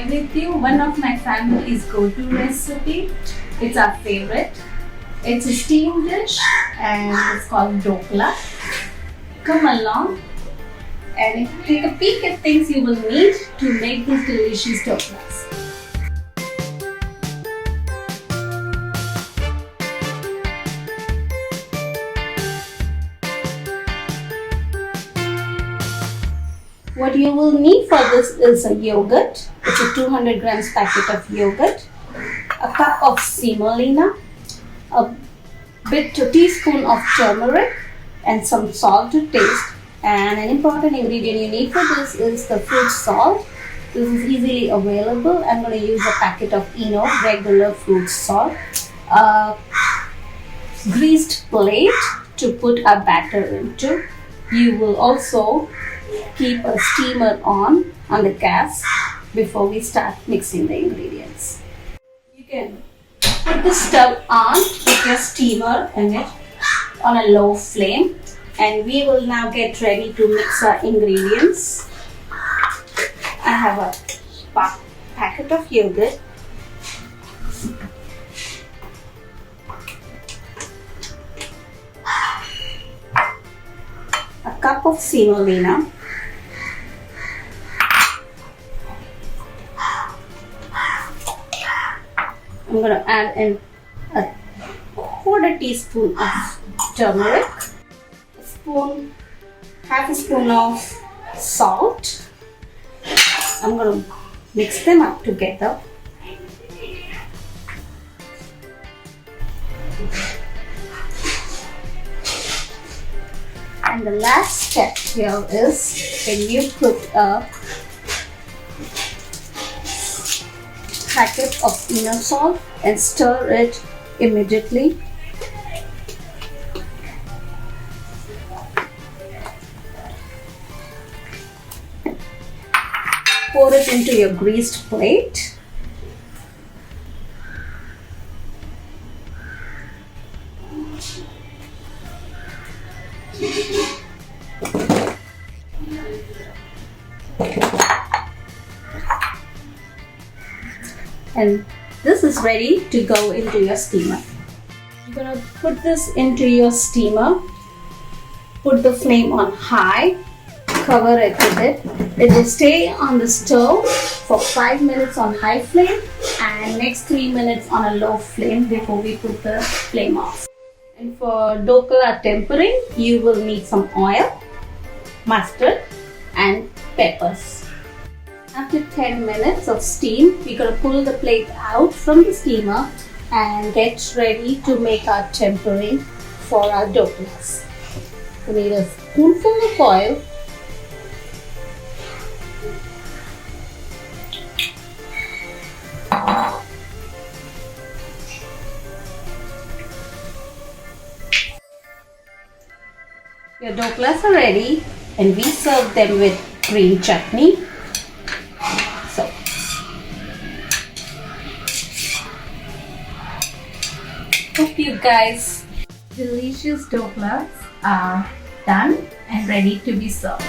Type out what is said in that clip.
share with you one of my family's go-to recipe. It's our favorite. It's a steamed dish and it's called Dhokla. Come along and take a peek at things you will need to make these delicious dhoklas. What you will need for this is a yogurt. It's a 200 grams packet of yogurt, a cup of semolina, a teaspoon of turmeric, and some salt to taste. And an important ingredient you need for this is the fruit salt. This is easily available. I'm going to use a packet of regular fruit salt, a greased plate to put our batter into. You will also keep a steamer on the gas before we start mixing the ingredients. You can put the stove on with your steamer in it on a low flame, and we will now get ready to mix our ingredients. I have a packet of yogurt, a cup of semolina, I'm going to add in a quarter teaspoon of turmeric, half a spoon of salt. I'm going to mix them up together. And the last step here is when you put a packet of salt and stir it immediately. Pour it into your greased plate. And this is ready to go into your steamer. You're going to put this into your steamer, put the flame on high, cover it with it. It will stay on the stove for 5 minutes on high flame and next 3 minutes on a low flame before we put the flame off. And for dhokla tempering, you will need some oil, mustard and peppers. After 10 minutes of steam, we're going to pull the plate out from the steamer and get ready to make our tempering for our dhoklas. We need a spoonful of oil, your dhoklas are ready and we serve them with green chutney. So, hope you guys delicious dhoklas are done and ready to be served.